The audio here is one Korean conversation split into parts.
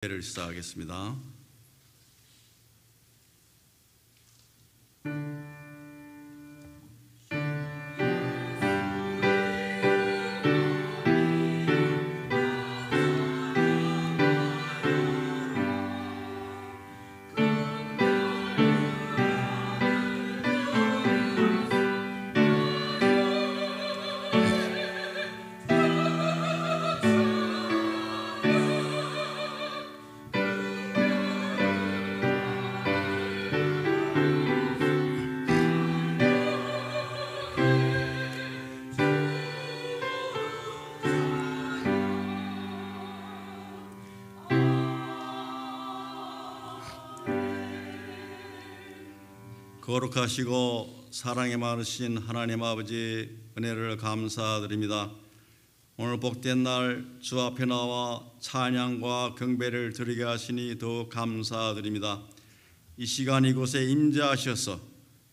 를 시작하겠습니다. 거룩하시고 사랑이 많으신 하나님 아버지 은혜를 감사드립니다. 오늘 복된 날 주 앞에 나와 찬양과 경배를 드리게 하시니 더욱 감사드립니다. 이 시간 이곳에 임재하셔서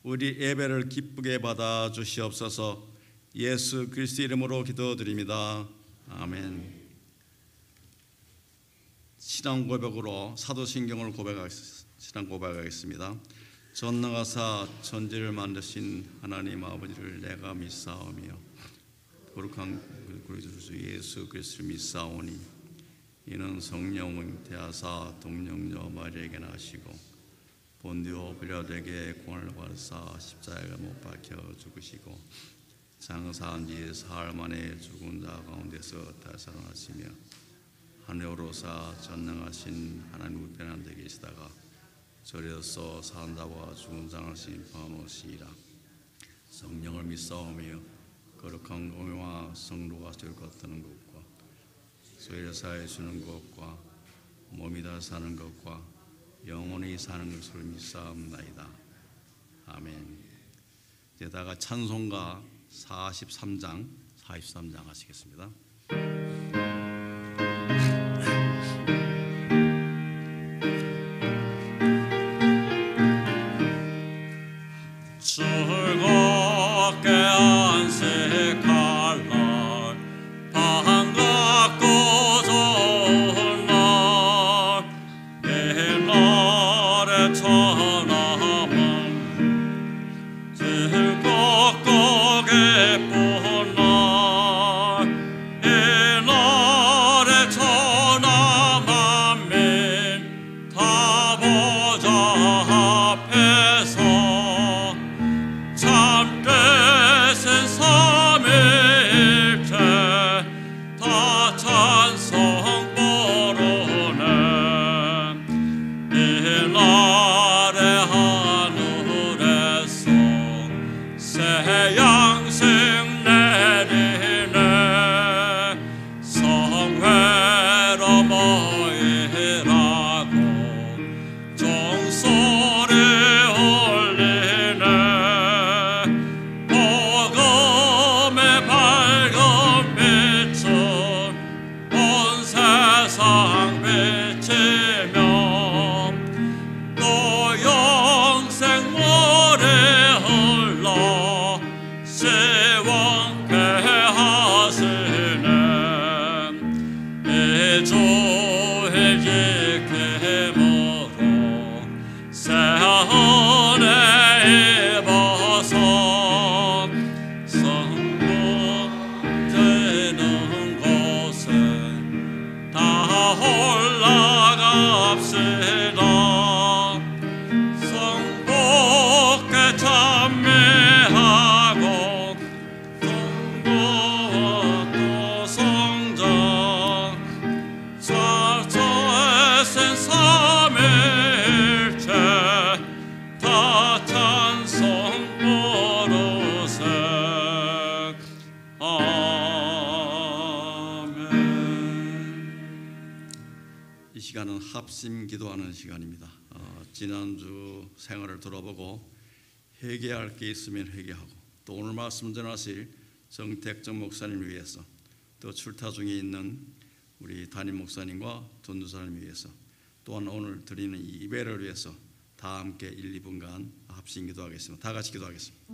우리 예배를 기쁘게 받아 주시옵소서. 예수 그리스도 이름으로 기도드립니다. 아멘. 신앙 고백으로 사도신경을 신앙 고백하겠습니다. 전능하사 천지를 만드신 하나님 아버지를 내가 믿사오며 거룩한 우리 주 예수 그리스도를 믿사오니 이는 성령을 대하사 동정녀 마리아에게 나시고 본디오 빌라도에게 고난을 받으사 십자가에 못 박혀 죽으시고 장사한 뒤에 사흘 만에 죽은 자 가운데서 다시 살아나시며 하늘에 오르사 전능하신 하나님 우편한 데 계시다가 절에서 사는 자와 죽은 자를 심판하시리라. 성령을 믿사오며 거룩한 공회와 성도가 즐겁다는 것과 소외를 사해 주는 것과 몸이 다 사는 것과 영원히 사는 것을 믿사옵나이다. 아멘. 이제다가 찬송가 43장 하시겠습니다. 즐겁게 안식할 날 반갑고 좋은 날 이 날에 천하만 즐겁고 기쁜 날 이 날에 천하 만민 다 보좌 앞에서 참되신 삼위일체 다 찬송 부르네. 이 날에 하늘에서 새 양식 내리네. 성회로 모이라고 종소리 울리네. 복음의 밝은 빛은 온 세상 비치며 또 영생 물이 흘러 시원케 하시네. 이 주의 지킴으로 새 은혜 입어서 성공되는 곳에 다 올라갑시다. 성복에 찬미하고 성도와 또 성장 살처하신 삼위일체 다 찬송 부르세. 아멘. 이 시간은 합심 기도하는 시간입니다. 지난주 생활을 돌아보고 회개할 게 있으면 회개하고 또 오늘 말씀 전하실 정택정 목사님을 위해서 또 출타 중에 있는 우리 담임 목사님과 전도사님을 위해서 또한 오늘 드리는 이 예배를 위해서 다 함께 1, 2분간 합심 기도하겠습니다. 다 같이 기도하겠습니다.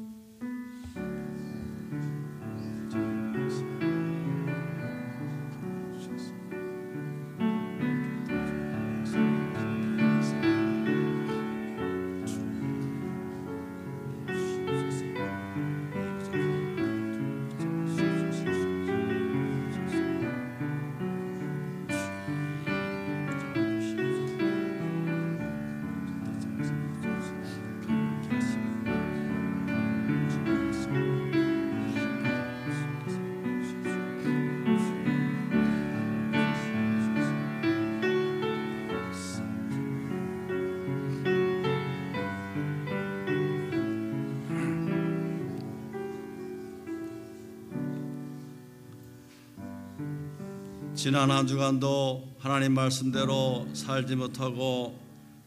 지난 한 주간도 하나님 말씀대로 살지 못하고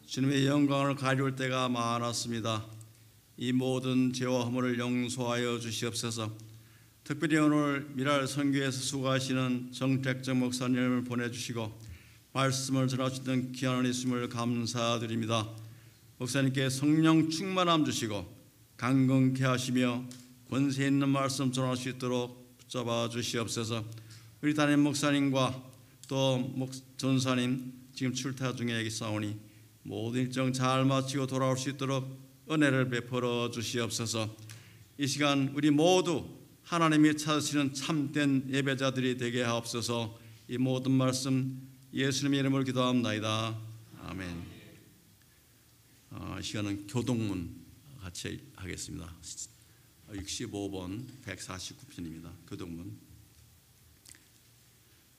주님의 영광을 가리울 때가 많았습니다. 이 모든 죄와 허물을 용서하여 주시옵소서. 특별히 오늘 미랄 선교에서 수고하시는 정택정 목사님을 보내주시고 말씀을 전하시던 귀한 은혜 있음을 감사드립니다. 목사님께 성령 충만함 주시고 강건케 하시며 권세 있는 말씀 전할 수 있도록 붙잡아 주시옵소서. 우리 담임 목사님과 또 전사님 지금 출타 중에 계시사오니 모든 일정 잘 마치고 돌아올 수 있도록 은혜를 베풀어 주시옵소서. 이 시간 우리 모두 하나님이 찾으시는 참된 예배자들이 되게 하옵소서. 이 모든 말씀 예수님의 이름으로 기도합나이다. 아멘. 이 시간은 교동문 같이 하겠습니다. 65번 149편입니다. 교동문.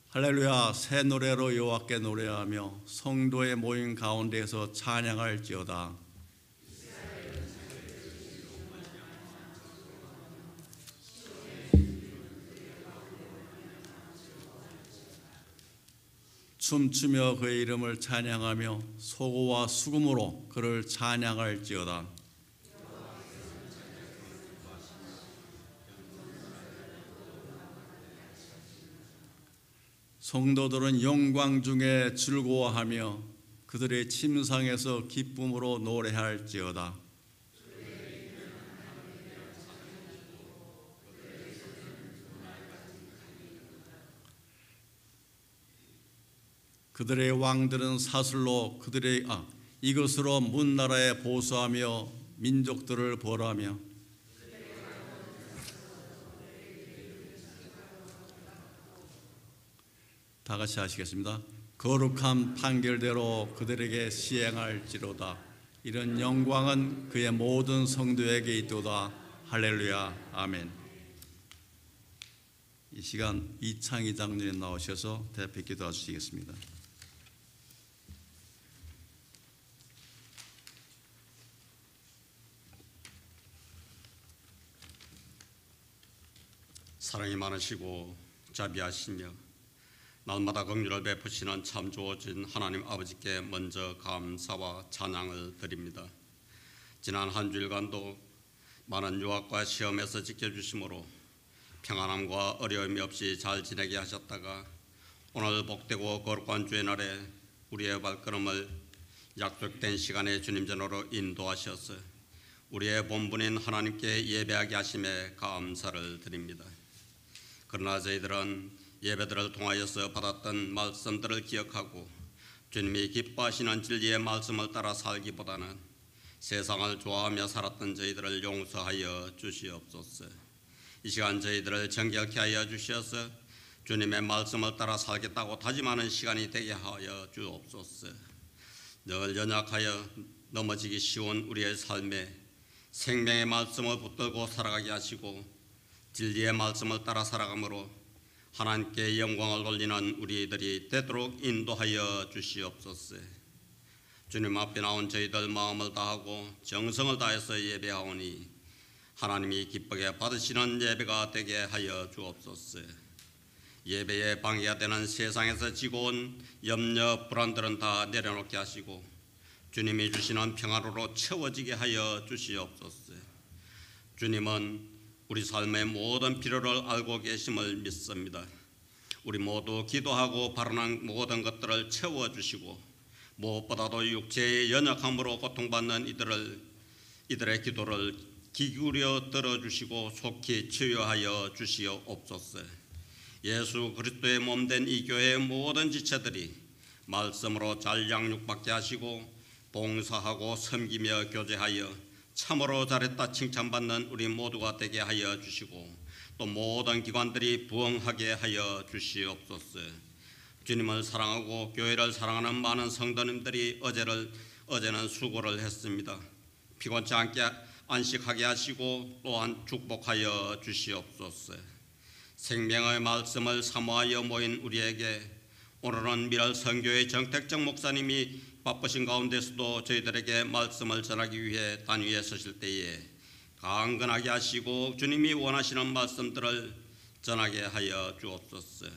할렐루야. 새 노래로 여호와께 노래하며 성도의 모임 가운데에서 찬양할지어다. 춤추며 그의 이름을 찬양하며 소고와 수금으로 그를 찬양할지어다. 성도들은 영광 중에 즐거워하며 그들의 침상에서 기쁨으로 노래할지어다. 그들의 왕들은 사슬로 이것으로 문나라에 보수하며 민족들을 벌하며 다 같이 하시겠습니다. 거룩한 판결대로 그들에게 시행할지로다. 이런 영광은 그의 모든 성도에게 있도다. 할렐루야. 아멘. 이 시간 이창희 장로님 나오셔서 대표 기도해 주시겠습니다. 사랑이 많으시고 자비하시며 날마다 긍휼을 베푸시는 참 좋으신 하나님 아버지께 먼저 감사와 찬양을 드립니다. 지난 한 주일간도 많은 유학과 시험에서 지켜주심으로 평안함과 어려움이 없이 잘 지내게 하셨다가 오늘 복되고 거룩한 주의 날에 우리의 발걸음을 약속된 시간에 주님 전으로 인도하셔서 우리의 본분인 하나님께 예배하게 하심에 감사를 드립니다. 그러나 저희들은 예배들을 통하여서 받았던 말씀들을 기억하고 주님이 기뻐하시는 진리의 말씀을 따라 살기보다는 세상을 좋아하며 살았던 저희들을 용서하여 주시옵소서. 이 시간 저희들을 정결케 하여 주셔서 주님의 말씀을 따라 살겠다고 다짐하는 시간이 되게 하여 주옵소서. 늘 연약하여 넘어지기 쉬운 우리의 삶에 생명의 말씀을 붙들고 살아가게 하시고 진리의 말씀을 따라 살아감으로 하나님께 영광을 돌리는 우리들이 되도록 인도하여 주시옵소서. 주님 앞에 나온 저희들 마음을 다하고 정성을 다해서 예배하오니 하나님이 기쁘게 받으시는 예배가 되게 하여 주옵소서. 예배에 방해가 되는 세상에서 지고 온 염려 불안들은 다 내려놓게 하시고 주님이 주시는 평화로로 채워지게 하여 주시옵소서. 주님은 우리 삶의 모든 필요를 알고 계심을 믿습니다. 우리 모두 기도하고 바라는 모든 것들을 채워주시고 무엇보다도 육체의 연약함으로 고통받는 이들의 기도를 기울여 들어주시고 속히 치유하여 주시옵소서. 예수 그리스도의 몸된 이 교회의 모든 지체들이 말씀으로 잘 양육받게 하시고 봉사하고 섬기며 교제하여 참으로 잘했다 칭찬받는 우리 모두가 되게 하여 주시고 또 모든 기관들이 부흥하게 하여 주시옵소서. 주님을 사랑하고 교회를 사랑하는 많은 성도님들이 어제는 수고를 했습니다. 피곤치 않게 안식하게 하시고 또한 축복하여 주시옵소서. 생명의 말씀을 사모하여 모인 우리에게 오늘은 미랄 선교의 정택정 목사님이 바쁘신 가운데서도 저희들에게 말씀을 전하기 위해 단위에 서실 때에 강건하게 하시고 주님이 원하시는 말씀들을 전하게 하여 주옵소서.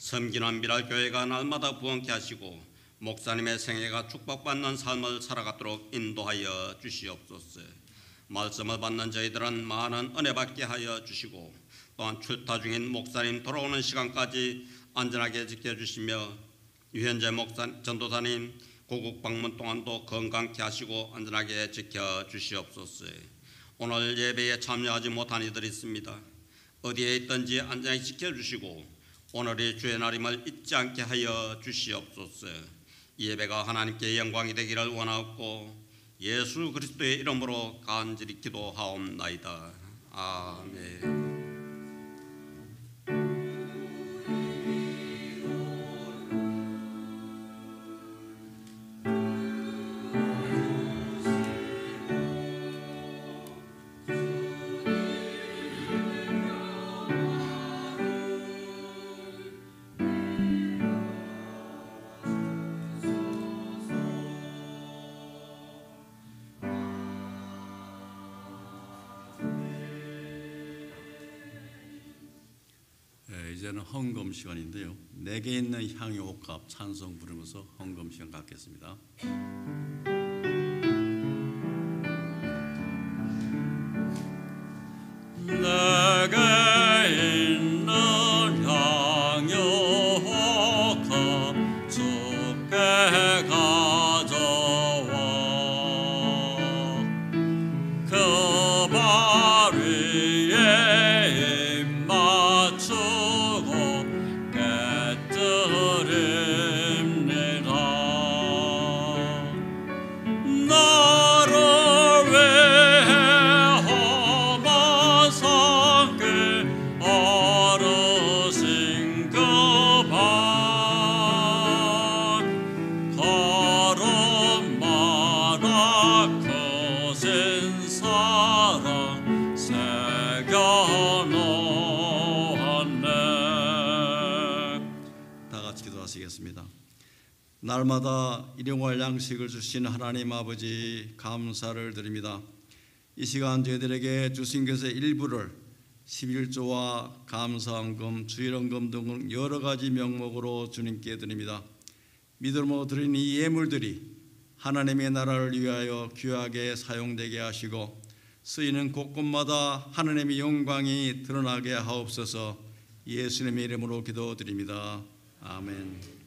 섬기는 미랄교회가 날마다 부흥케 하시고 목사님의 생애가 축복받는 삶을 살아가도록 인도하여 주시옵소서. 말씀을 받는 저희들은 많은 은혜 받게 하여 주시고 또한 출타 중인 목사님 돌아오는 시간까지 안전하게 지켜주시며 유현재 전도사님 고국 방문 동안도 건강케 하시고 안전하게 지켜주시옵소서. 오늘 예배에 참여하지 못한 이들이 있습니다. 어디에 있든지 안전하게 지켜주시고 오늘이 주의 날임을 잊지 않게 하여 주시옵소서. 이 예배가 하나님께 영광이 되기를 원하옵고 예수 그리스도의 이름으로 간절히 기도하옵나이다. 아멘. 이제는 헌금 시간인데요. 내게 있는 향유 옥합 찬송 부르면서 헌금 시간 갖겠습니다. 내게 있는 향유 옥합 주께 가져와 그 발 위에 입 맞추고 깨뜨립니다. 나를 위해 험한 산길 걸으신 그 발 걸음마다 크신 사랑 새겨놓았네. 다 같이 기도하시겠습니다. 날마다 일용할 양식을 주신 하나님 아버지 감사를 드립니다. 이 시간 저희들에게 주신 것의 일부를 11조와 감사헌금, 주일헌금 등 여러 가지 명목으로 주님께 드립니다. 믿음으로 드린 이 예물들이 하나님의 나라를 위하여 귀하게 사용되게 하시고 쓰이는 곳곳마다 하나님의 영광이 드러나게 하옵소서. 예수님의 이름으로 기도드립니다. 아멘.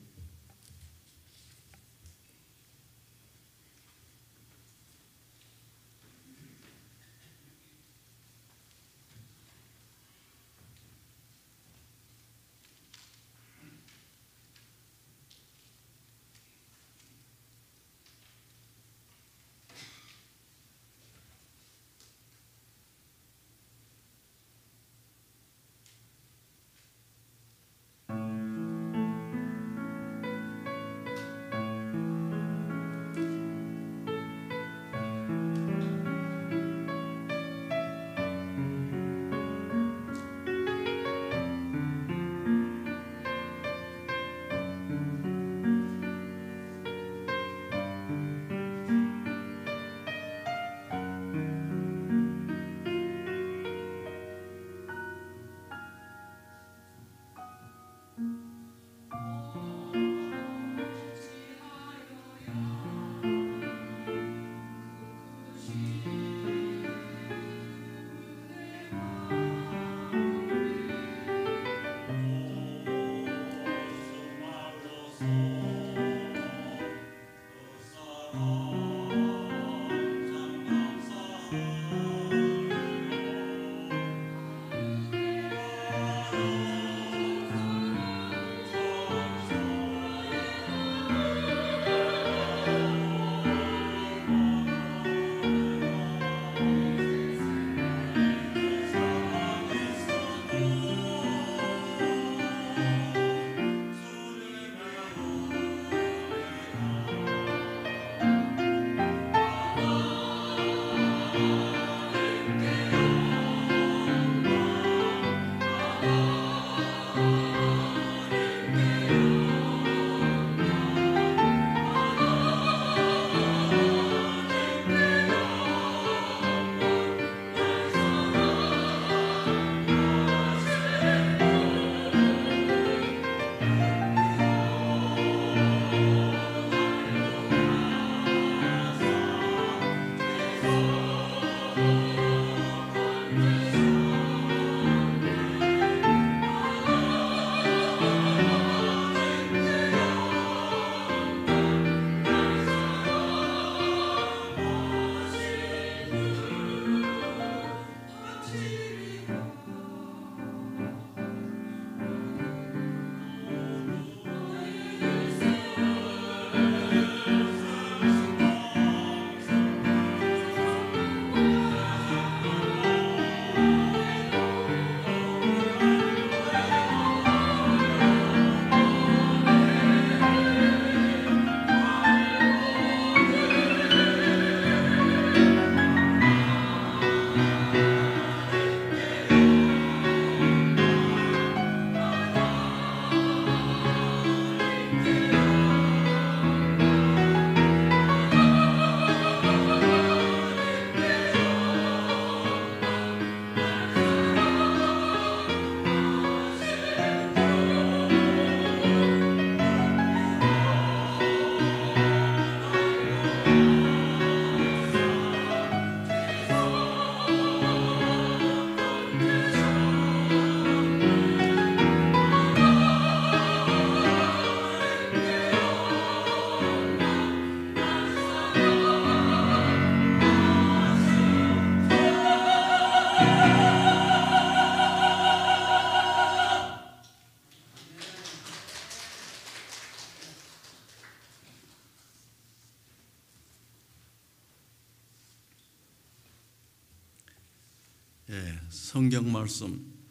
예, 성경 말씀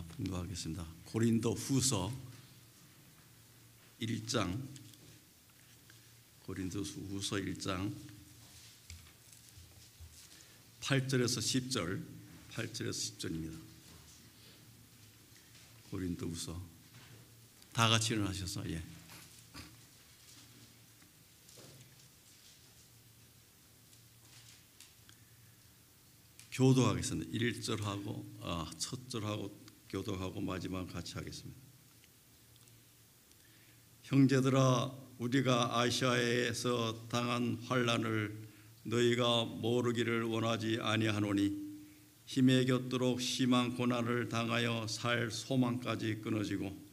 봉독하겠습니다. 고린도 후서 1장, 고린도 후서 1장 8절에서 10절, 8절에서 10절입니다. 고린도 후서 다 같이 일어나셔서 교도하겠습니다. 1절하고 첫 절하고 교도하고 마지막 같이 하겠습니다. 형제들아, 우리가 아시아에서 당한 환난을 너희가 모르기를 원하지 아니하노니 힘에 곁도록 심한 고난을 당하여 살 소망까지 끊어지고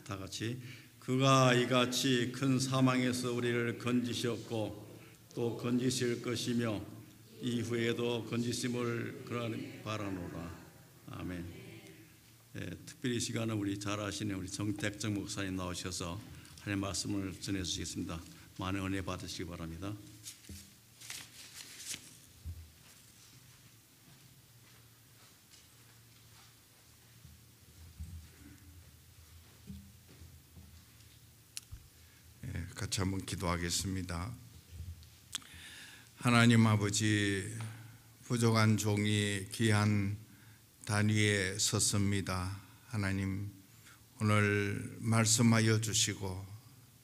다 같이 그가 이같이 큰 사망에서 우리를 건지셨고 또 건지실 것이며 이후에도 건지심을 바라노라. 아멘. 특별히 이 시간은 우리 잘 아시는 우리 정택정 목사님 나오셔서 하나님의 말씀을 전해주시겠습니다. 많은 은혜 받으시기 바랍니다. 같이 한번 기도하겠습니다. 하나님 아버지, 부족한 종이 귀한 단위에 섰습니다. 하나님, 오늘 말씀하여 주시고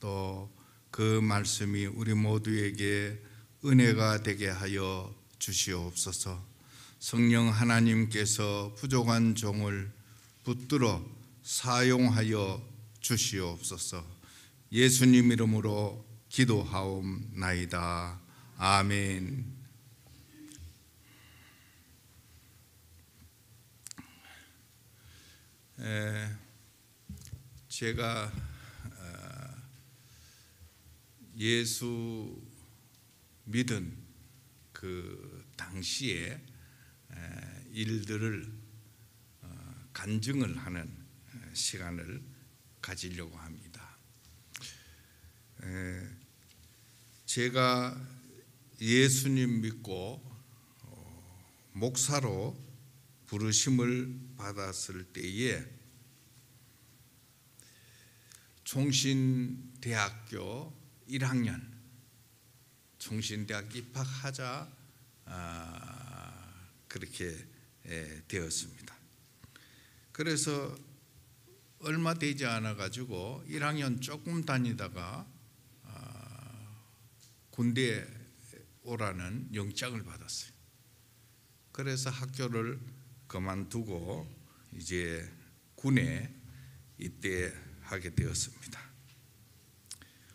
또 그 말씀이 우리 모두에게 은혜가 되게 하여 주시옵소서. 성령 하나님께서 부족한 종을 붙들어 사용하여 주시옵소서. 예수님 이름으로 기도하옵나이다. 아멘. 제가 예수 믿은 그 당시에 일들을 간증을 하는 시간을 가지려고 합니다. 제가 예수님 믿고 목사로 부르심을 받았을 때에 총신대학교 1학년 총신대학 입학하자 그렇게 되었습니다. 그래서 얼마 되지 않아 가지고 1학년 조금 다니다가 군대에 오라는 영장을 받았어요. 그래서 학교를 그만두고 이제 군에 입대하게 되었습니다.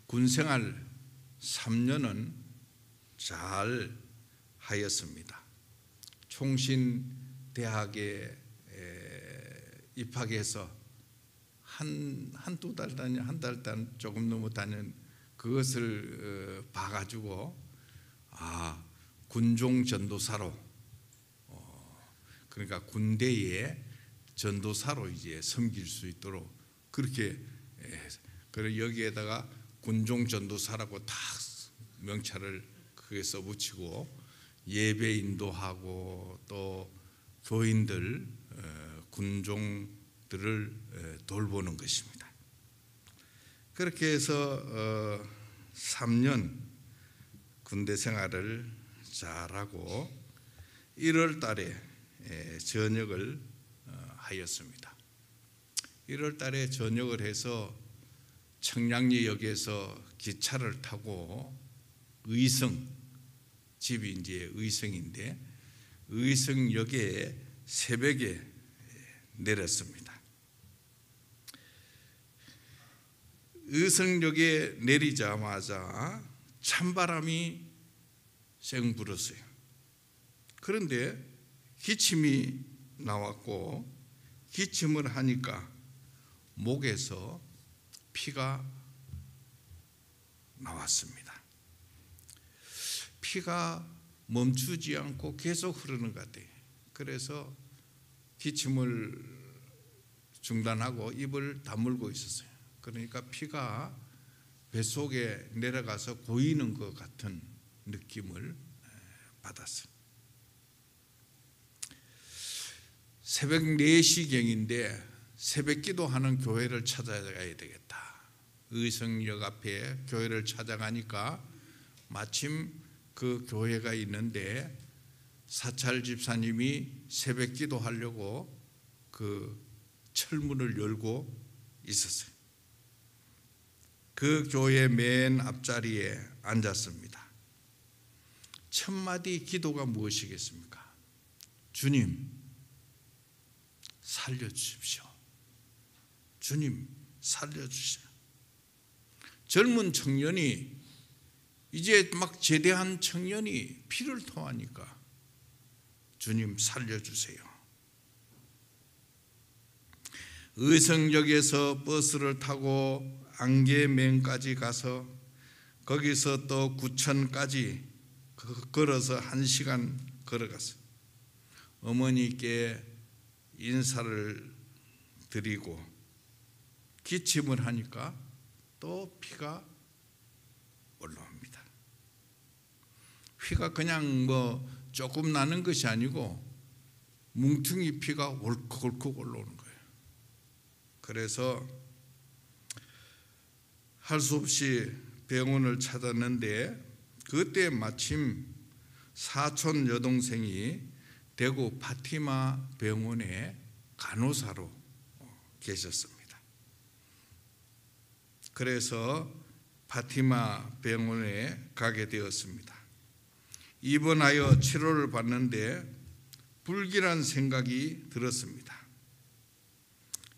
군생활 3년은 잘 하였습니다. 총신대학에 입학해서 한두 달 다니 한 달 조금 넘어 다닌 그것을 봐가지고 군종 전도사로 그러니까 군대의 전도사로 이제 섬길 수 있도록 그렇게 그리고 여기에다가 군종 전도사라고 딱 명찰을 크게 써붙이고 예배 인도하고 또 교인들 군종들을 돌보는 것입니다. 그렇게 해서 3년 군대 생활을 잘하고 1월 달에 전역을 하였습니다. 1월 달에 전역을 해서 청량리역에서 기차를 타고 의성, 집이 이제 의성인데 의성역에 새벽에 내렸습니다. 의성역에 내리자마자 찬바람이 쌩 불었어요. 그런데 기침이 나왔고 기침을 하니까 목에서 피가 나왔습니다. 피가 멈추지 않고 계속 흐르는 것 같아요. 그래서 기침을 중단하고 입을 다물고 있었어요. 그러니까 피가 뱃속에 내려가서 고이는 것 같은 느낌을 받았어요. 새벽 4시경인데 새벽 기도하는 교회를 찾아가야 되겠다. 의성역 앞에 교회를 찾아가니까 마침 그 교회가 있는데 사찰 집사님이 새벽 기도하려고 그 철문을 열고 있었어요. 그 교회 맨 앞자리에 앉았습니다. 첫 마디 기도가 무엇이겠습니까? 주님, 살려주십시오. 주님, 살려주십시오. 젊은 청년이, 이제 막 제대한 청년이 피를 토하니까 주님 살려주세요. 의성역에서 버스를 타고 안개면까지 가서 거기서 또 구천까지 걸어서 1시간 걸어가서 어머니께 인사를 드리고 기침을 하니까 또 피가 올라옵니다. 피가 그냥 뭐 조금 나는 것이 아니고 뭉퉁이 피가 올컥올컥 올라오는 거예요. 그래서 할 수 없이 병원을 찾았는데 그때 마침 사촌 여동생이 대구 파티마 병원에 간호사로 계셨습니다. 그래서 파티마 병원에 가게 되었습니다. 입원하여 치료를 받는데 불길한 생각이 들었습니다.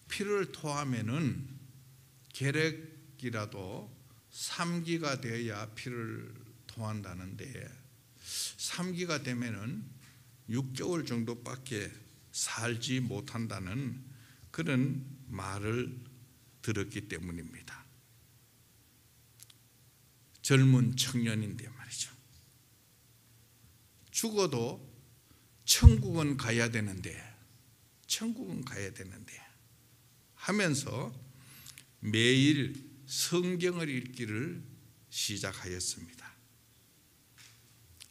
피를 토하면은 계략이라도 3기가 되어야 피를 토한다는데 3기가 되면은 6개월 정도밖에 살지 못한다는 그런 말을 들었기 때문입니다. 젊은 청년인데 말이죠. 죽어도 천국은 가야 되는데 하면서 매일 성경을 읽기를 시작하였습니다.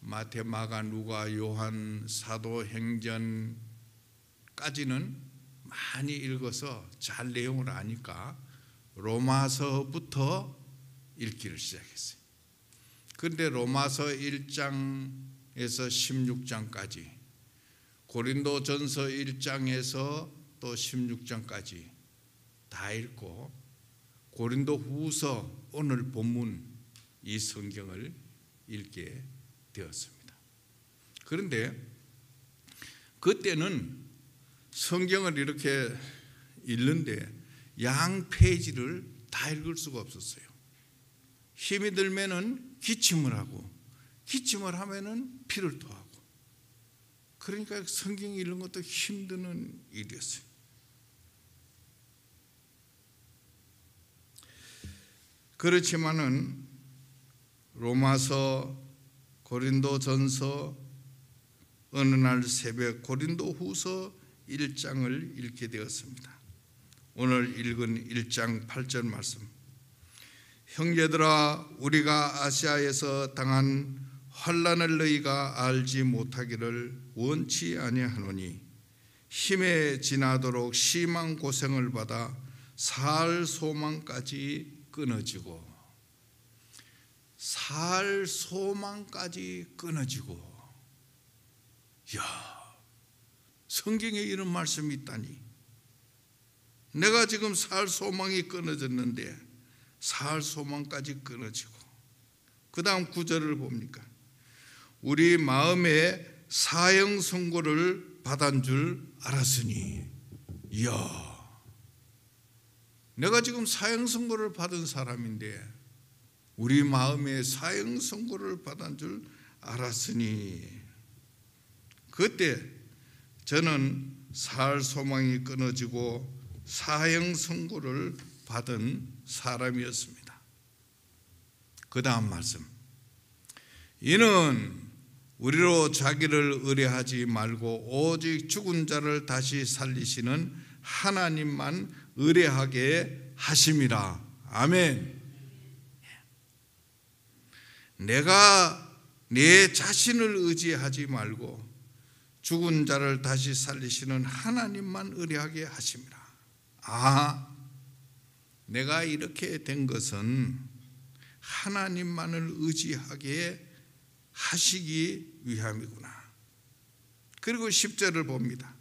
마태, 마가, 누가, 요한, 사도행전까지는 많이 읽어서 잘 내용을 아니까 로마서부터 읽기를 시작했어요. 그런데 로마서 1장에서 16장까지, 고린도전서 1장에서 또 16장까지 다 읽고 고린도후서 오늘 본문 이 성경을 읽게 되었습니다. 그런데 그때는 성경을 이렇게 읽는데 양 페이지를 다 읽을 수가 없었어요. 힘이 들면은 기침을 하고 기침을 하면은 피를 토하고, 그러니까 성경 읽는 것도 힘드는 일이었어요. 그렇지만은 로마서, 고린도전서, 어느 날 새벽 고린도후서 1장을 읽게 되었습니다. 오늘 읽은 1장 8절 말씀. 형제들아, 우리가 아시아에서 당한 환난을 너희가 알지 못하기를 원치 아니하노니 힘에 지나도록 심한 고생을 받아 살 소망까지 끊어지고, 살 소망까지 끊어지고. 야, 성경에 이런 말씀이 있다니. 내가 지금 살 소망이 끊어졌는데 살 소망까지 끊어지고, 그 다음 9절을 봅니까? 우리 마음에 사형 선고를 받은 줄 알았으니. 이야, 내가 지금 사형 선고를 받은 사람인데 우리 마음에 사형 선고를 받은 줄 알았으니, 그때 저는 살 소망이 끊어지고 사형 선고를 받은 사람이었습니다. 그 다음 말씀. 이는 우리로 자기를 의뢰하지 말고 오직 죽은 자를 다시 살리시는 하나님만 의뢰하게 하심이라. 아멘. 내가 내 자신을 의지하지 말고 죽은 자를 다시 살리시는 하나님만 의뢰하게 하심이라. 내가 이렇게 된 것은 하나님만을 의지하게 하시기 위함이구나. 그리고 10절을 봅니다.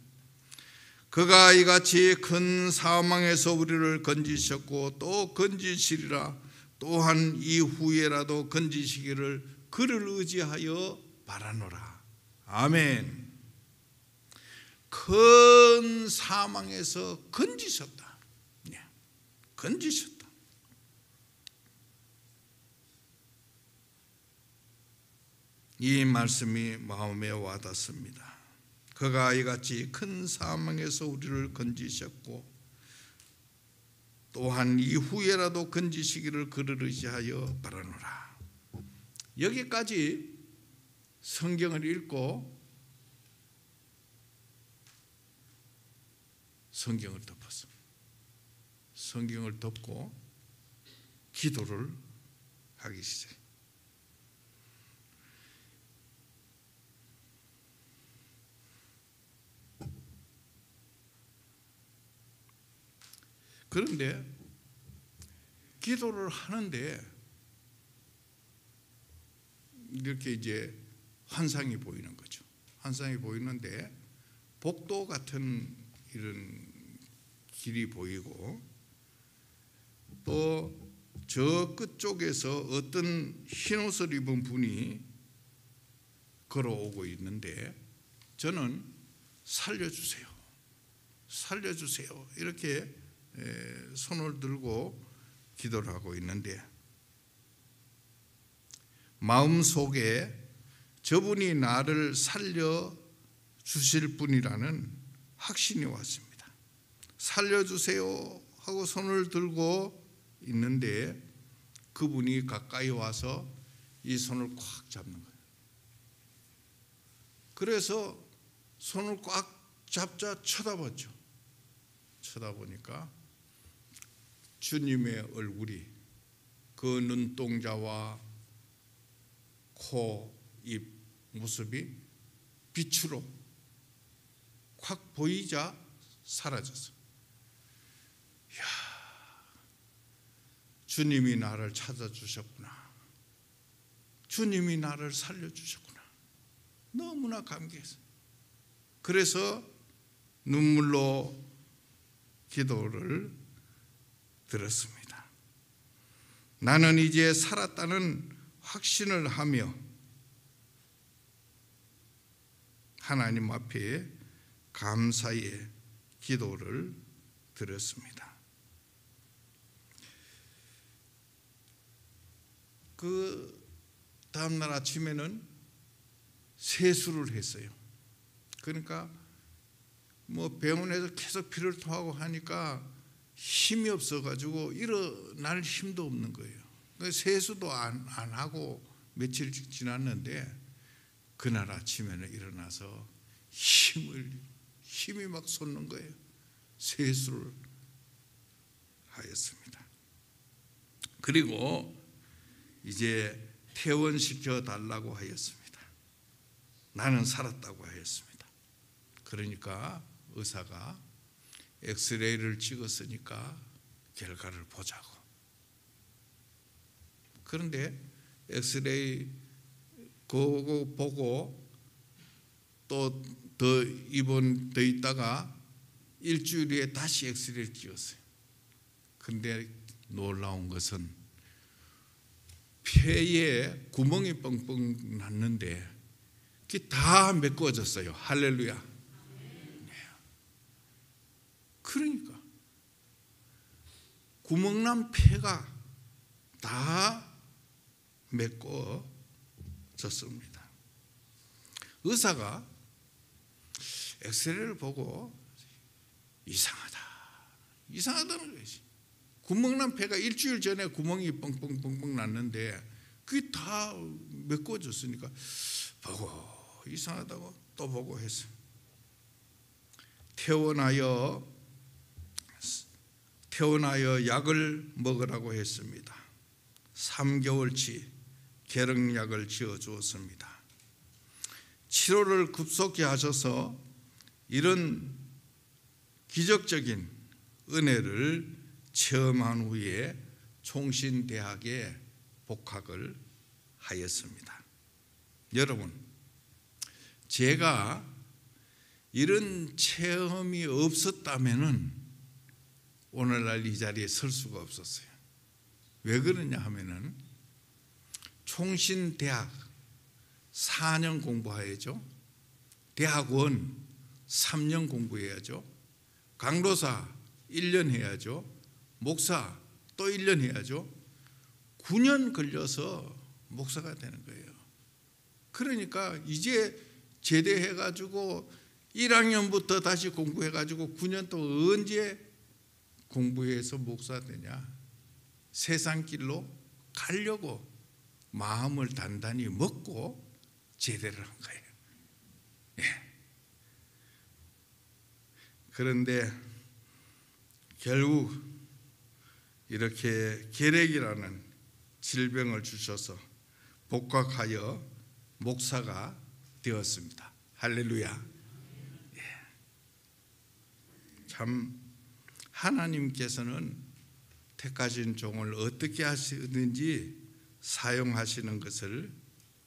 그가 이같이 큰 사망에서 우리를 건지셨고 또 건지시리라. 또한 이후에라도 건지시기를 그를 의지하여 바라노라. 아멘. 큰 사망에서 건지셨다. 건지셨다. 이 말씀이 마음에 와닿습니다. 그가 이같이 큰 사망에서 우리를 건지셨고 또한 이후에라도 건지시기를 그를 의지하여 바라노라. 여기까지 성경을 읽고 성경을 덮었습니다. 성경을 덮고 기도를 하기 시작해요. 그런데 기도를 하는데 이렇게 이제 환상이 보이는 거죠. 환상이 보이는데 복도 같은 이런 길이 보이고 또 저 끝쪽에서 어떤 흰옷을 입은 분이 걸어오고 있는데 저는 살려주세요, 살려주세요 이렇게 손을 들고 기도를 하고 있는데 마음속에 저분이 나를 살려주실 분이라는 확신이 왔습니다. 살려주세요 하고 손을 들고 있는데 그분이 가까이 와서 이 손을 꽉 잡는 거예요. 그래서 손을 꽉 잡자 쳐다봤죠. 쳐다보니까 주님의 얼굴이 그 눈동자와 코, 입 모습이 빛으로 확 보이자 사라졌어요. 이야, 주님이 나를 찾아주셨구나. 주님이 나를 살려주셨구나. 너무나 감개했어요. 그래서 눈물로 기도를 드렸습니다. 나는 이제 살았다는 확신을 하며 하나님 앞에 감사의 기도를 드렸습니다. 그 다음날 아침에는 세수를 했어요. 그러니까 뭐 병원에서 계속 피를 토하고 하니까 힘이 없어가지고 일어날 힘도 없는 거예요. 세수도 안 하고 며칠 지났는데 그날 아침에는 일어나서 힘이 막 솟는 거예요. 세수를 하였습니다. 그리고 이제 퇴원시켜 달라고 하였습니다. 나는 살았다고 하였습니다. 그러니까 의사가 엑스레이를 찍었으니까 결과를 보자고. 그런데 엑스레이 그거 보고 또 더 입원 더 있다가 일주일 후에 다시 엑스레이를 찍었어요. 근데 놀라운 것은 폐에 구멍이 뻥뻥 났는데 그게 다 메꿔졌어요. 할렐루야. 그러니까 구멍난 폐가 다 메꿔졌습니다. 의사가 엑스레이를 보고 이상하다는 거지. 구멍난 폐가 일주일 전에 구멍이 뻥뻥 났는데 그게 다 메꿔졌으니까 보고 이상하다고 또 보고 했어요. 퇴원하여 퇴원하여 약을 먹으라고 했습니다. 3개월치 계력약을 지어 주었습니다. 치료를 급속히 하셔서 이런 기적적인 은혜를 체험한 후에 총신대학에 복학을 하였습니다. 여러분, 제가 이런 체험이 없었다면은 오늘날 이 자리에 설 수가 없었어요. 왜 그러냐 하면은 총신대학 4년 공부해야죠. 대학원 3년 공부해야죠. 강도사 1년 해야죠. 목사 또 1년 해야죠. 9년 걸려서 목사가 되는 거예요. 그러니까 이제 제대해가지고 1학년부터 다시 공부해가지고 9년 또 언제 공부해서 목사 되냐? 세상길로 가려고 마음을 단단히 먹고 제대를 한 거예요. 예. 그런데 결국 이렇게 계력이라는 질병을 주셔서 복학하여 목사가 되었습니다. 할렐루야. 예. 참 하나님께서는 택하신 종을 어떻게 하시든지 사용하시는 것을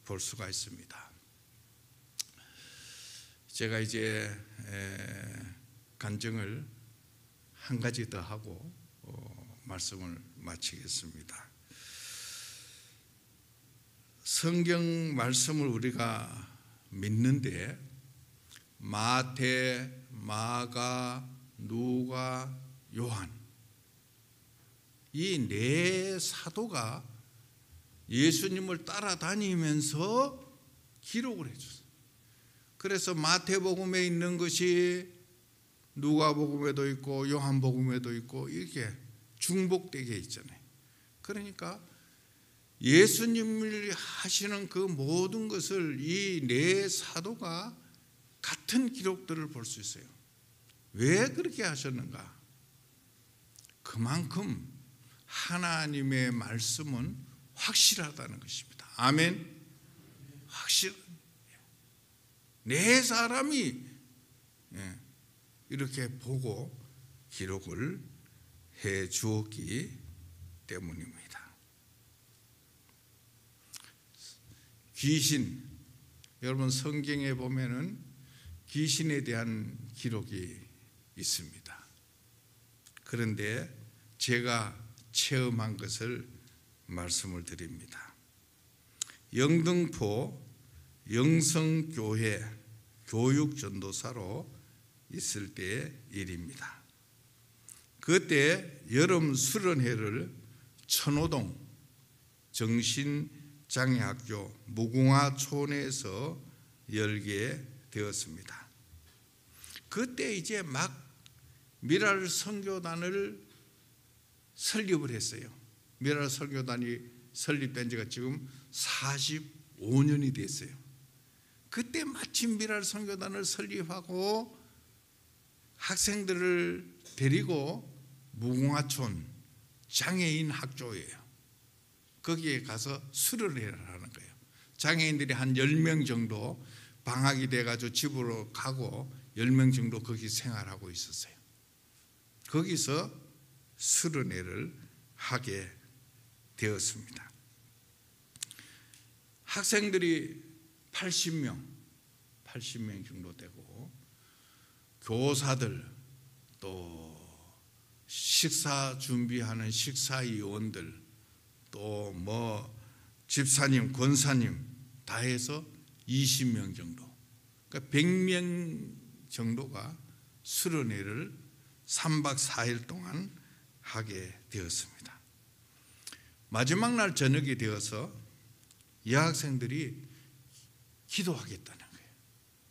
볼 수가 있습니다. 제가 이제 간증을 한 가지 더 하고 말씀을 마치겠습니다. 성경 말씀을 우리가 믿는데 마태, 마가, 누가, 요한 이 네 사도가 예수님을 따라다니면서 기록을 해줬어요. 그래서 마태복음에 있는 것이 누가복음에도 있고 요한복음에도 있고 이렇게 중복되게 있잖아요. 그러니까 예수님이 하시는 그 모든 것을 이 네 사도가 같은 기록들을 볼 수 있어요. 왜 그렇게 하셨는가? 그만큼 하나님의 말씀은 확실하다는 것입니다. 아멘. 확실. 네 사람이 이렇게 보고 기록을 해 주었기 때문입니다. 귀신, 여러분 성경에 보면은 귀신에 대한 기록이 있습니다. 그런데 제가 체험한 것을 말씀을 드립니다. 영등포 영성교회 교육전도사로 있을 때의 일입니다. 그때 여름 수련회를 천호동 정신장애학교 무궁화촌에서 열게 되었습니다. 그때 이제 막 미랄 선교단을 설립을 했어요. 미랄 선교단이 설립된 지가 지금 45년이 됐어요. 그때 마침 미랄 선교단을 설립하고 학생들을 데리고 무궁화촌 장애인 학교예요. 거기에 가서 수련회를 하는 거예요. 장애인들이 한 10명 정도 방학이 돼가지고 집으로 가고 10명 정도 거기 생활하고 있었어요. 거기서 수련회를 하게 되었습니다. 학생들이 80명 정도 되고 교사들 또 식사 준비하는 식사위원들 또 뭐 집사님, 권사님 다 해서 20명 정도, 그러니까 100명 정도가 수련회를 3박 4일 동안 하게 되었습니다. 마지막 날 저녁이 되어서 여학생들이 기도하겠다는 거예요.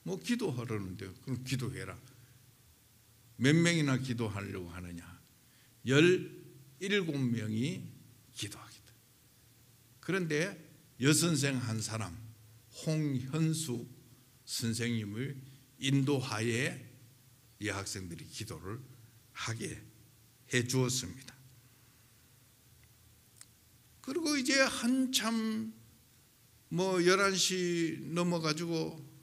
뭐 기도하려는데 그럼 기도해라. 몇 명이나 기도하려고 하느냐? 17명이 기도하겠다. 그런데 여선생 한 사람 홍현수 선생님을 인도하에 이 학생들이 기도를 하게 해 주었습니다. 그리고 이제 한참 11시 넘어가지고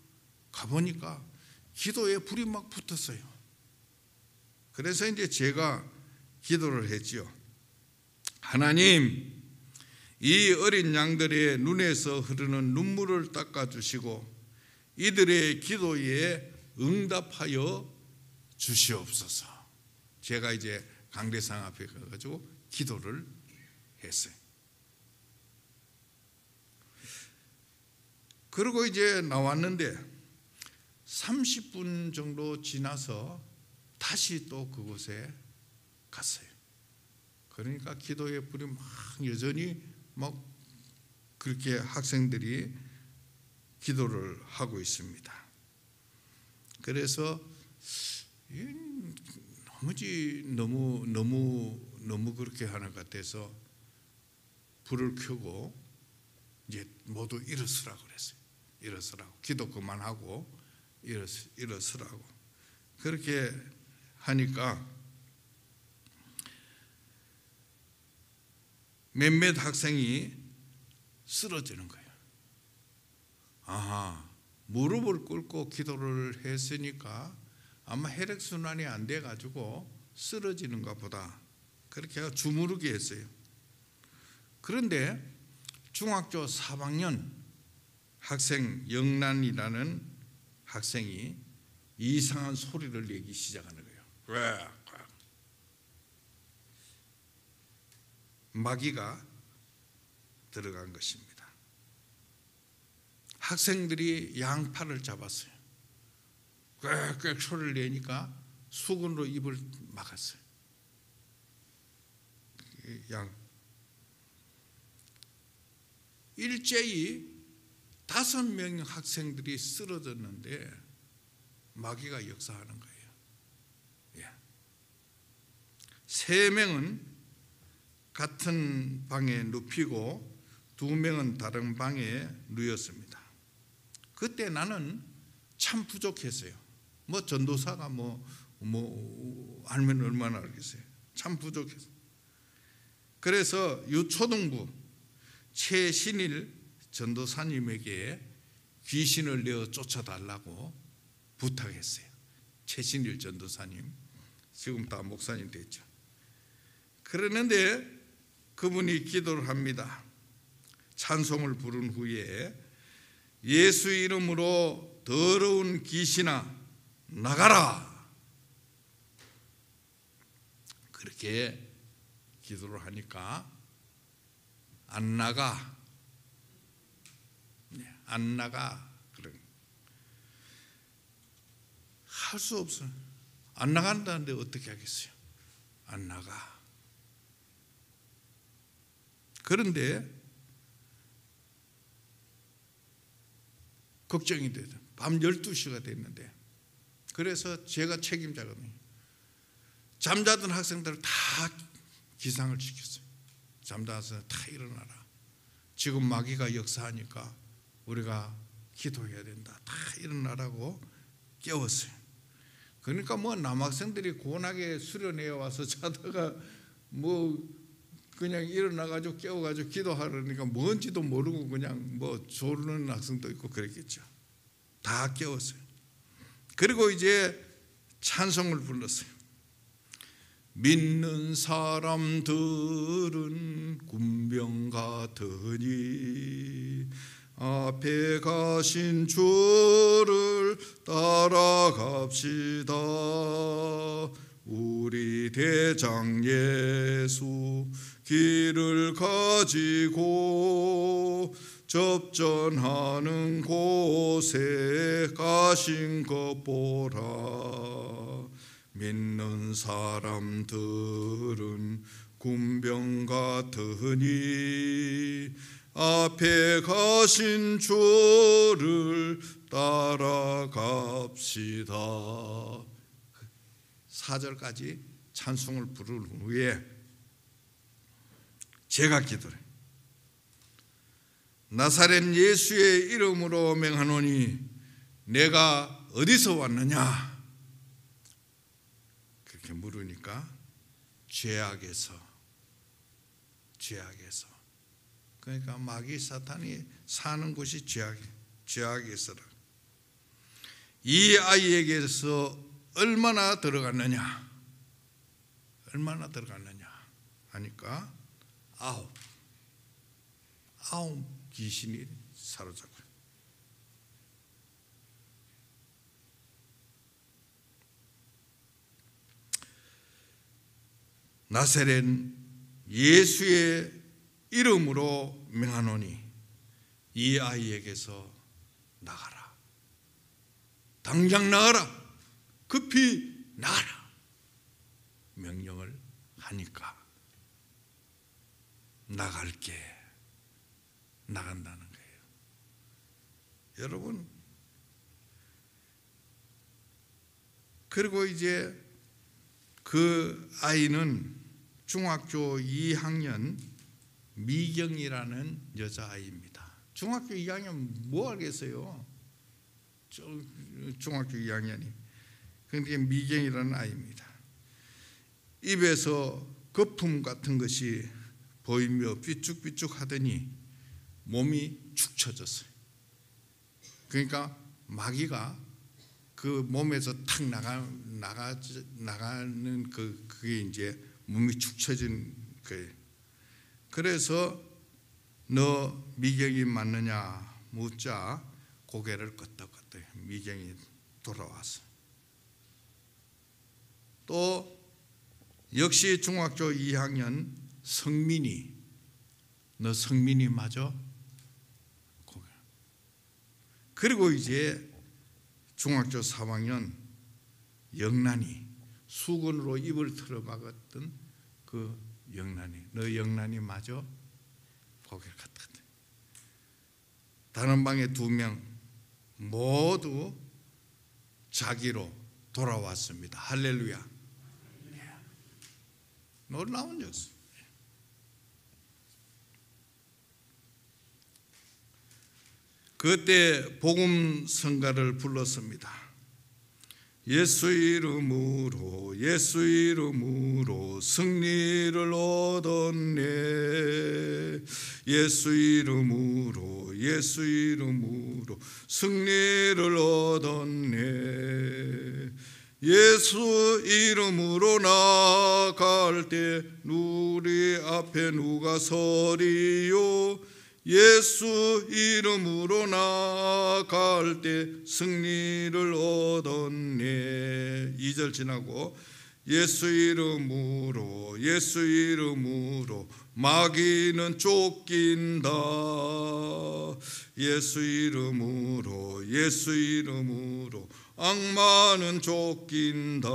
가보니까 기도에 불이 막 붙었어요. 그래서 이제 제가 기도를 했지요. 하나님, 이 어린 양들의 눈에서 흐르는 눈물을 닦아주시고 이들의 기도에 응답하여 주시옵소서. 제가 이제 강대상 앞에 가가지고 기도를 했어요. 그리고 이제 나왔는데 30분 정도 지나서 다시 또 그곳에 갔어요. 그러니까 기도의 불이 막 여전히 막 그렇게 학생들이 기도를 하고 있습니다. 그래서 너무 그렇게 하는 것 같아서 불을 켜고 이제 모두 일어서라고 그랬어요. 일어서라고, 기도 그만하고 일어서라고. 그렇게 하니까 몇몇 학생이 쓰러지는 거예요. 아하, 무릎을 꿇고 기도를 했으니까 아마 혈액순환이 안 돼가지고 쓰러지는가 보다. 그렇게 주무르게 했어요. 그런데 중학교 3학년 학생 영란이라는 학생이 이상한 소리를 내기 시작하는 거예요. 마귀가 들어간 것입니다. 학생들이 양팔을 잡았어요. 꽥꽥 소리를 내니까 수건으로 입을 막았어요. 일제히 5명 학생들이 쓰러졌는데 마귀가 역사하는 거예요. 3명은 같은 방에 눕히고 2명은 다른 방에 누웠습니다. 그때 나는 참 부족했어요. 전도사가 알면 얼마나 알겠어요. 참 부족했어요. 그래서 유초등부 최신일 전도사님에게 귀신을 내어 쫓아달라고 부탁했어요. 최신일 전도사님, 지금 다 목사님 됐죠. 그러는데 그분이 기도를 합니다. 찬송을 부른 후에 예수 이름으로 더러운 귀신아 나가라. 그렇게 기도를 하니까 안 나가. 안 나가. 그런 할 수 없어요. 안 나간다는데 어떻게 하겠어요? 안 나가. 그런데 걱정이 되죠. 밤 12시가 됐는데, 그래서 제가 책임자거든요. 잠자던 학생들을 다 기상을 시켰어요. 잠자서 다 일어나라. 지금 마귀가 역사하니까 우리가 기도해야 된다. 다 일어나라고 깨웠어요. 그러니까 남학생들이 고운하게 수련회에 와서 자다가 그냥 일어나가지고 깨워가지고 기도하려니까 뭔지도 모르고 그냥 조르는 학생도 있고 그랬겠죠. 다 깨웠어요. 그리고 이제 찬송을 불렀어요. 믿는 사람들은 군병 같으니 앞에 가신 주를 따라갑시다. 우리 대장 예수 길을 가지고 접전하는 곳에 가신 것 보라. 믿는 사람들은 군병 같으니 앞에 가신 주를 따라갑시다. 4절까지 찬송을 부른 후에 제가 기도를 해요. 나사렛 예수의 이름으로 맹하노니 내가 어디서 왔느냐? 그렇게 물으니까 죄악에서 그러니까 마귀 사탄이 사는 곳이 죄악에서라. 이 아이에게서 얼마나 들어갔느냐 하니까 아홉 귀신이 사로잡아요. 나사렛 예수의 이름으로 명하노니 이 아이에게서 나가라. 당장 나가라. 급히 나가라. 명령을 하니까 나간다는 거예요. 여러분, 그리고 이제 그 아이는 중학교 2학년 미경이라는 여자아이입니다. 중학교 2학년 뭐 하겠어요? 중학교 2학년이. 그런데 미경이라는 아이입니다. 입에서 거품 같은 것이 보이며 삐죽삐죽 하더니 몸이 축 처졌어요. 그러니까 마귀가 그 몸에서 탁 나가는 그게 이제 몸이 축 처진 거예요. 그래서 너 미경이 맞느냐 묻자 고개를 끄덕끄덕. 미경이 돌아왔어. 또 역시 중학교 2학년 성민이, 너 성민이 맞아? 그리고 이제 중학교 3학년 영란이, 수건으로 입을 틀어막았던 그 영란이, 너 영란이 맞아? 고개를 갖다. 다른 방에 2명 모두 자기로 돌아왔습니다. 할렐루야. 놀라운 뉴스. 그때 복음 성가를 불렀습니다. 예수 이름으로 승리를 얻었네. 예수 이름으로 승리를 얻었네. 예수 이름으로 나갈 때 우리 앞에 누가 서리요. 예수 이름으로 나갈 때 승리를 얻었네. 2절 지나고 예수 이름으로 마귀는 쫓긴다. 예수 이름으로 악마는 쫓긴다.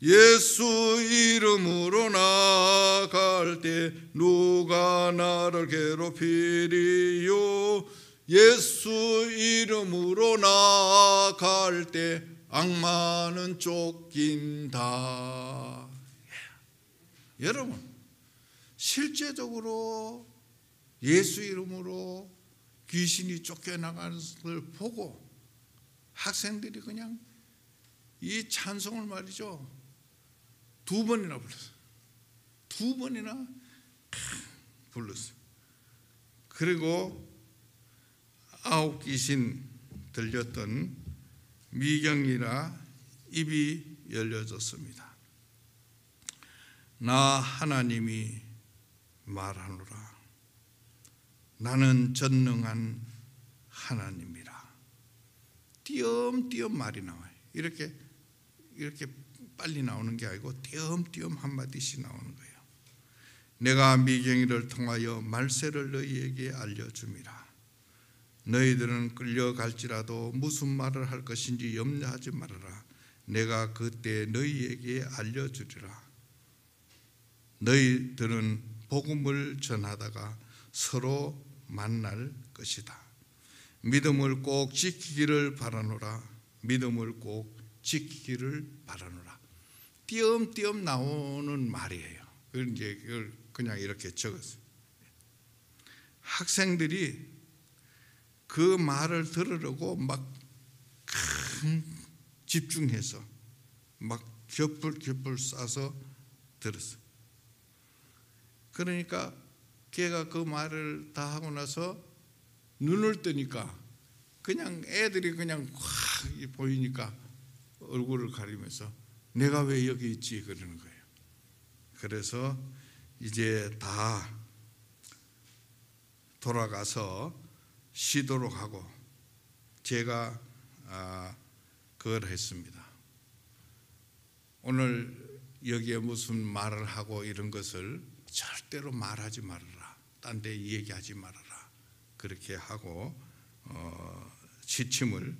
예수 이름으로 나갈 때 누가 나를 괴롭히리요. 예수 이름으로 나갈 때 악마는 쫓긴다. 여러분, 실제적으로 예수 이름으로 귀신이 쫓겨나가는 것을 보고 학생들이 그냥 이 찬송을 말이죠 2번이나 불렀어요. 2번이나 불렀어요. 그리고 9 귀신 들렸던 미경이라 입이 열려졌습니다. 나 하나님이 말하노라. 나는 전능한 하나님이라. 띄엄띄엄 말이 나와요. 이렇게 빨리 나오는 게 아니고 띄엄띄엄 한마디씩 나오는 거예요. 내가 미경이를 통하여 말세를 너희에게 알려줌이라. 너희들은 끌려갈지라도 무슨 말을 할 것인지 염려하지 말아라. 내가 그때 너희에게 알려주리라. 너희들은 복음을 전하다가 서로 만날 것이다. 믿음을 꼭 지키기를 바라노라. 믿음을 꼭 지키기를 바라노라. 띄엄띄엄 나오는 말이에요. 이제 그냥 이렇게 적었어요. 학생들이 그 말을 들으려고 막 집중해서 막 겹불 싸서 들었어. 그러니까 걔가 그 말을 다 하고 나서 눈을 뜨니까 그냥 애들이 그냥 확 보이니까 얼굴을 가리면서 내가 왜 여기 있지 그러는 거예요. 그래서 이제 다 돌아가서 쉬도록 하고 제가 그걸 했습니다. 오늘 여기에 무슨 말을 하고 이런 것을 절대로 말하지 말아라. 딴 데 얘기하지 말아라. 그렇게 하고 지침을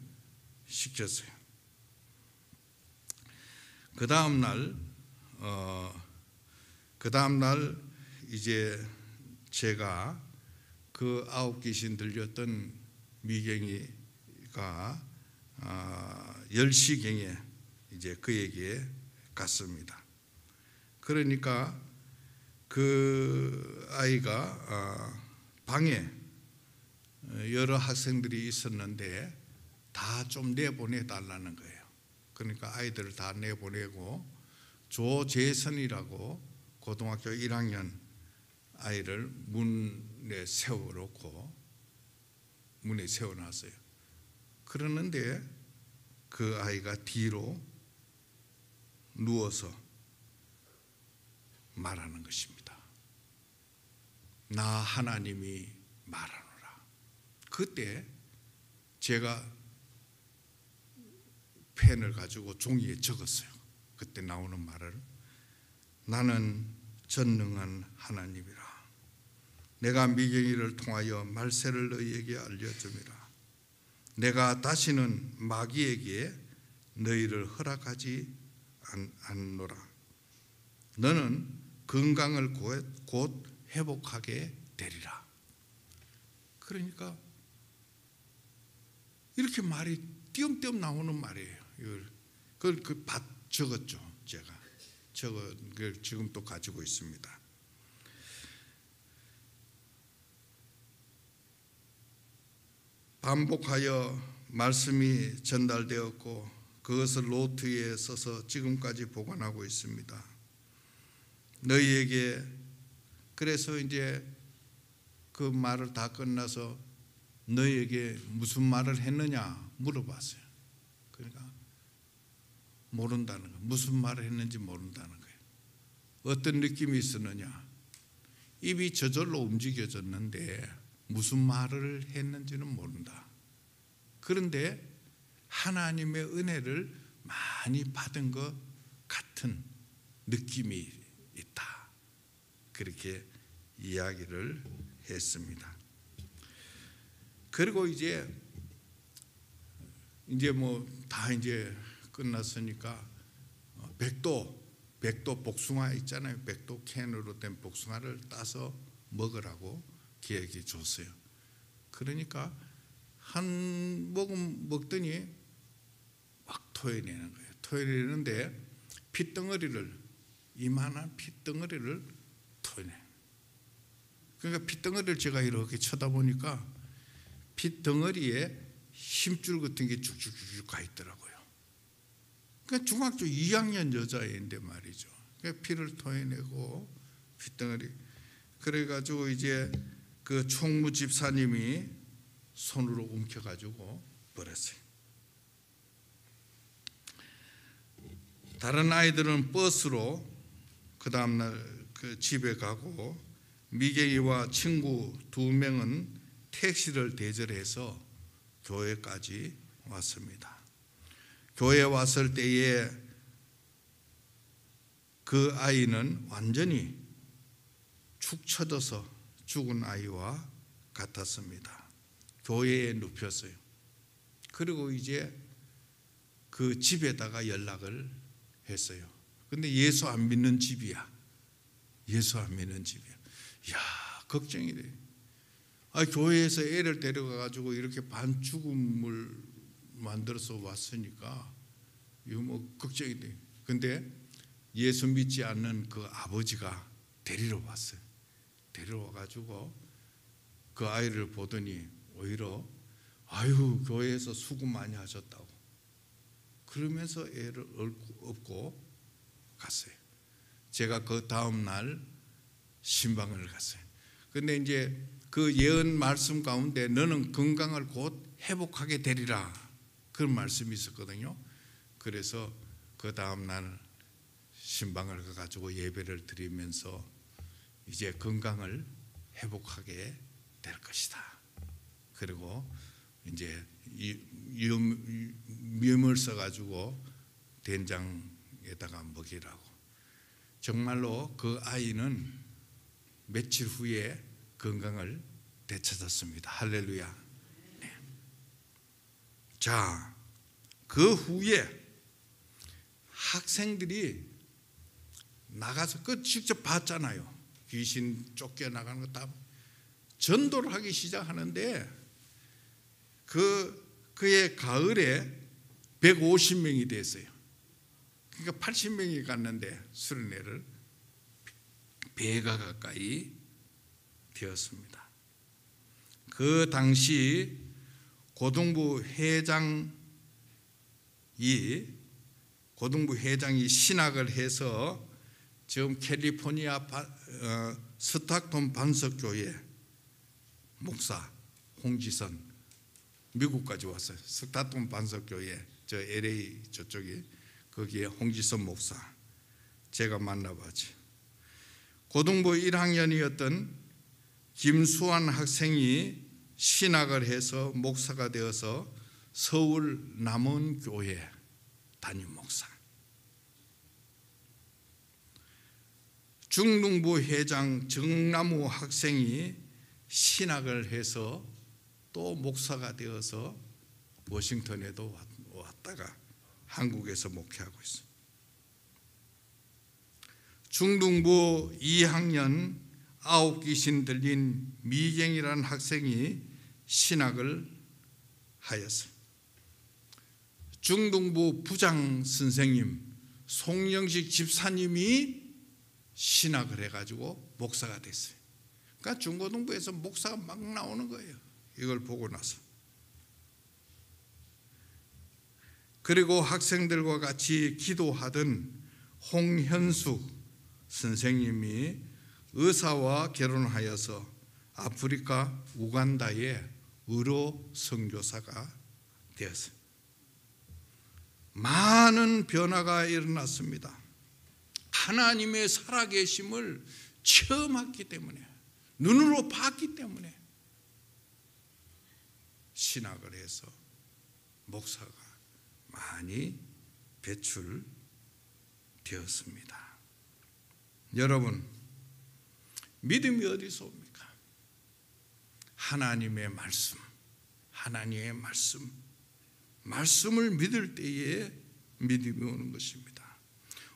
시켰어요. 그 다음 날 이제 제가 그 9귀신 들렸던 미경이가 10시경에 이제 그에게 갔습니다. 그러니까 그 아이가 방에 여러 학생들이 있었는데 다 좀 내보내 달라는 거예요. 그러니까 아이들을 다 내보내고 조재선이라고 고등학교 1학년 아이를 문에 세워놓고 문에 세워놨어요. 그러는데 그 아이가 뒤로 누워서 말하는 것입니다. 나 하나님이 말하노라. 그때 제가 펜을 가지고 종이에 적었어요. 그때 나오는 말을 나는 전능한 하나님이라. 내가 미경이를 통하여 말세를 너희에게 알려줌이라. 내가 다시는 마귀에게 너희를 허락하지 않노라. 너는 건강을 곧 회복하게 되리라. 그러니까 이렇게 말이 띄엄띄엄 나오는 말이에요. 그걸 적었죠. 제가 적은 걸 지금 또 가지고 있습니다. 반복하여 말씀이 전달되었고 그것을 노트에 써서 지금까지 보관하고 있습니다. 너희에게 그래서 이제 그 말을 다 끝나서 너희에게 무슨 말을 했느냐 물어봤어요. 그러니까 모른다는 거예요. 무슨 말을 했는지 모른다는 거예요. 어떤 느낌이 있었느냐. 입이 저절로 움직여졌는데 무슨 말을 했는지는 모른다. 그런데 하나님의 은혜를 많이 받은 것 같은 느낌이 있다. 그렇게 이야기를 했습니다. 그리고 이제 뭐 다 이제 끝났으니까 백도 복숭아 있잖아요. 백도 캔으로 된 복숭아를 따서 먹으라고 기획해 줬어요. 그러니까 한 모금 먹더니 막 토해내는 거예요. 토해내는데 이만한 핏덩어리를 토해내. 그러니까 핏덩어리를 제가 이렇게 쳐다보니까 핏덩어리에 힘줄 같은 게 쭉쭉쭉 가 있더라고요. 그러니까 중학교 2학년 여자애인데 말이죠. 그러니까 피를 토해내고 핏덩어리. 그래가지고 이제 그 총무 집사님이 손으로 움켜가지고 버렸어요. 다른 아이들은 버스로 그 다음날 그 집에 가고 미경이와 친구 2명은 택시를 대절해서 교회까지 왔습니다. 교회에 왔을 때에 그 아이는 완전히 축 처져서 죽은 아이와 같았습니다. 교회에 눕혔어요. 그리고 이제 그 집에다가 연락을 했어요. 근데 예수 안 믿는 집이야. 예수 안 믿는 집이야. 이야, 걱정이 돼. 교회에서 애를 데려가가지고 이렇게 반죽음을 만들어서 왔으니까 이거 뭐 걱정이 돼. 근데 예수 믿지 않는 그 아버지가 데리러 왔어요. 데려와가지고 그 아이를 보더니 오히려 교회에서 수고 많이 하셨다고 그러면서 애를 업고 갔어요. 제가 그 다음 날 신방을 갔어요. 근데 이제 그 예언 말씀 가운데 너는 건강을 곧 회복하게 되리라 그런 말씀이 있었거든요. 그래서 그 다음 날 신방을 가가지고 예배를 드리면서 이제 건강을 회복하게 될 것이다. 그리고 이제 뮨을 써가지고 된장에다가 먹이라고. 정말로 그 아이는 며칠 후에 건강을 되찾았습니다. 할렐루야. 네. 자, 그 후에 학생들이 나가서 그 직접 봤잖아요. 귀신 쫓겨나가는 거 다 전도를 하기 시작하는데 그의 가을에 150명이 됐어요. 그러니까 80명이 갔는데 수련회를 배가 가까이 되었습니다. 그 당시 고등부 회장이 신학을 해서 지금 캘리포니아 스타크톤 반석교회 목사 홍지선 미국까지 왔어요. 스타크톤 반석교회 저 LA 저쪽에 거기에 홍지선 목사 제가 만나봤지. 고등부 1학년이었던 김수환 학생이 신학을 해서 목사가 되어서 서울 남원교회 담임 목사. 중등부 회장 정남우 학생이 신학을 해서 또 목사가 되어서 워싱턴에도 왔다가 한국에서 목회하고 있어요. 중등부 2학년 9귀신 들린 미경이라는 학생이 신학을 하였어요. 중등부 부장 선생님 송영식 집사님이 신학을 해가지고 목사가 됐어요. 그러니까 중고등부에서 목사가 막 나오는 거예요. 이걸 보고 나서. 그리고 학생들과 같이 기도하던 홍현숙 선생님이 의사와 결혼하여서 아프리카 우간다의 의료 선교사가 되었어요. 많은 변화가 일어났습니다. 하나님의 살아계심을 체험했기 때문에, 눈으로 봤기 때문에 신학을 해서 목사가 많이 배출되었습니다. 여러분, 믿음이 어디서 옵니까? 하나님의 말씀, 하나님의 말씀을 믿을 때에 믿음이 오는 것입니다.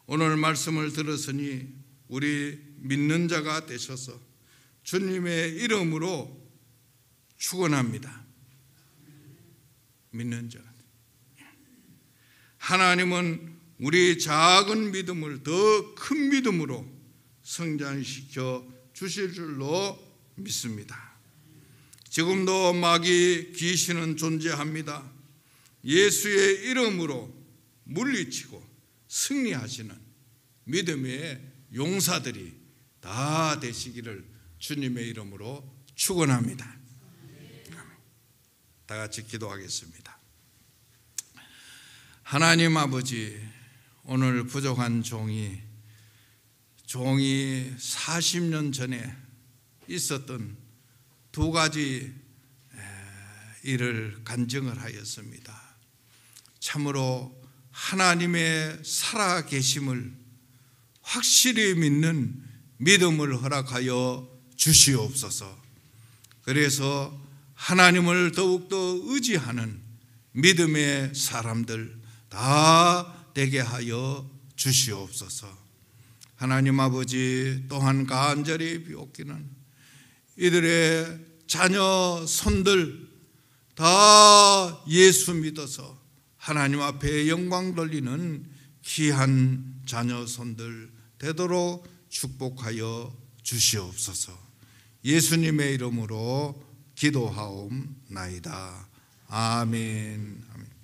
오늘 말씀을 들었으니 우리 믿는 자가 되셔서 주님의 이름으로 축원합니다. 믿는 자. 하나님은 우리 작은 믿음을 더 큰 믿음으로 성장시켜 주실 줄로 믿습니다. 지금도 마귀 귀신은 존재합니다. 예수의 이름으로 물리치고 승리하시는 믿음의 용사들이 다 되시기를 주님의 이름으로 축원합니다. 다 같이 기도하겠습니다. 하나님 아버지, 오늘 부족한 종이 40년 전에 있었던 두 가지 일을 간증을 하였습니다. 참으로 하나님의 살아계심을 확실히 믿는 믿음을 허락하여 주시옵소서. 그래서 하나님을 더욱더 의지하는 믿음의 사람들 다 되게 하여 주시옵소서. 하나님 아버지, 또한 간절히 비옵기는 이들의 자녀 손들 다 예수 믿어서 하나님 앞에 영광 돌리는 귀한 자녀 손들 되도록 축복하여 주시옵소서. 예수님의 이름으로 기도하옵나이다. 아멘. 아멘.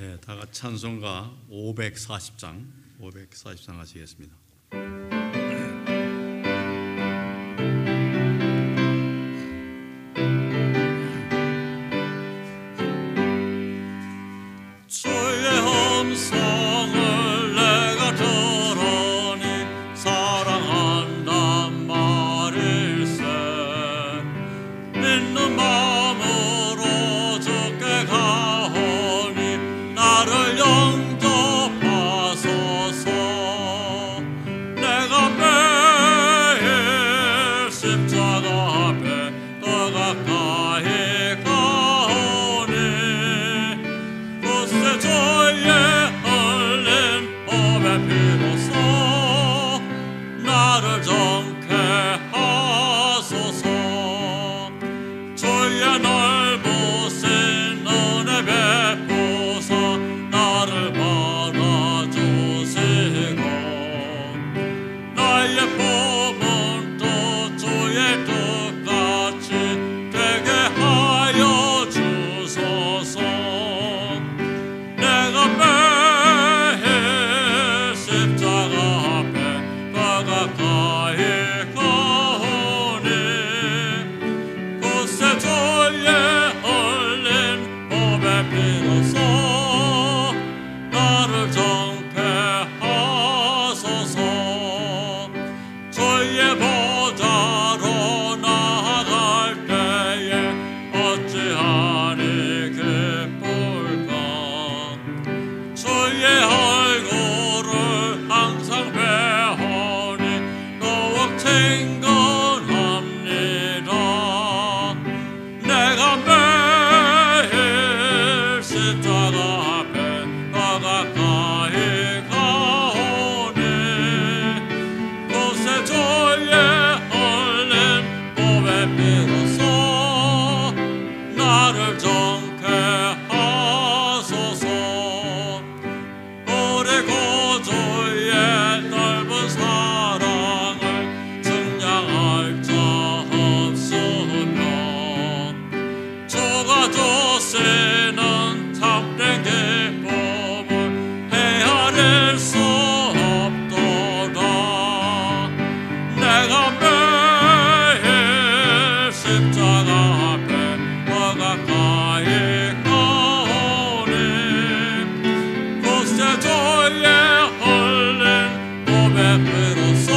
네, 다 같이 찬송가 540장 하시겠습니다. 주의 음성을 내가 들으니 사랑한단 말일세. 믿는 마음으로 주께 가오니 나를 영접하소서. 내가 매일 십자가 앞에 더 가까이 가오니 그새 주의 흘린 몸의 피로써 나를 정케 하소서. 주의 넓으신 은혜 베푸사 나를 받아주시고 나의 품은 또 주의 뜻같이 되게 하여 주소서. 내가 매일 십자가 앞에 더 가까이 가오니 그새 주의 흘린 몸의 피로써 나를 정케 하소서. 주의 보좌로 나아갈 때에 어찌하리 기쁠까. 주의 얼굴을 항상 배우니 더욱 친근합니다. 내가 매일 십자가 앞에 더 가까이 가오니 그새 주의 흘린 몸의 피로써 나를 정케 하소서. 우리 구주의 넓은 사랑을 증량할 자 없으며 주가 주시는 참된 기쁨을 헤아릴 수 없도다. 내가 매일 십자가 앞에 더 가까이 가오니 그새 주의 흘린 몸의 피로써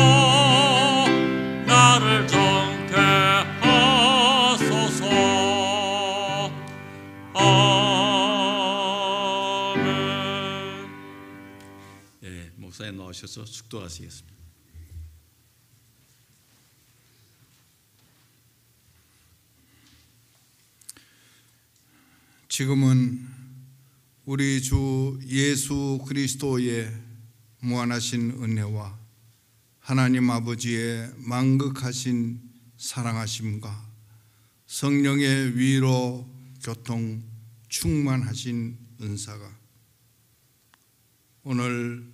나를 정케 하소서. 아멘. 예, 목사님 나오셔서 축도하시겠습니다. 지금은 우리 주 예수 그리스도의 무한하신 은혜와 하나님 아버지의 만극하신 사랑하심과 성령의 위로 교통 충만하신 은사가 오늘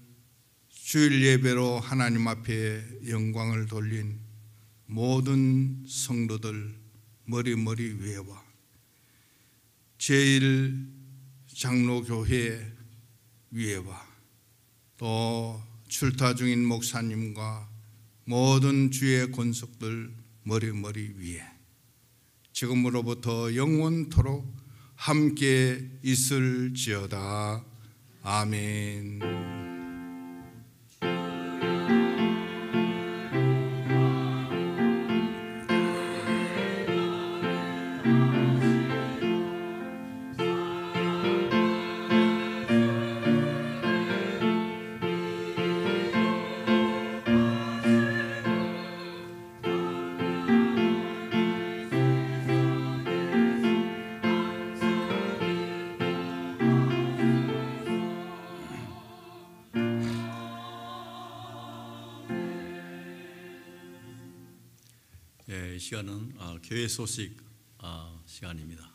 주일 예배로 하나님 앞에 영광을 돌린 모든 성도들 머리머리 위에와 제1장로교회 위에와 또 출타 중인 목사님과 모든 주의 권속들 머리머리 위에 지금으로부터 영원토록 함께 있을지어다. 아멘. 이 시간은 교회 소식 시간입니다.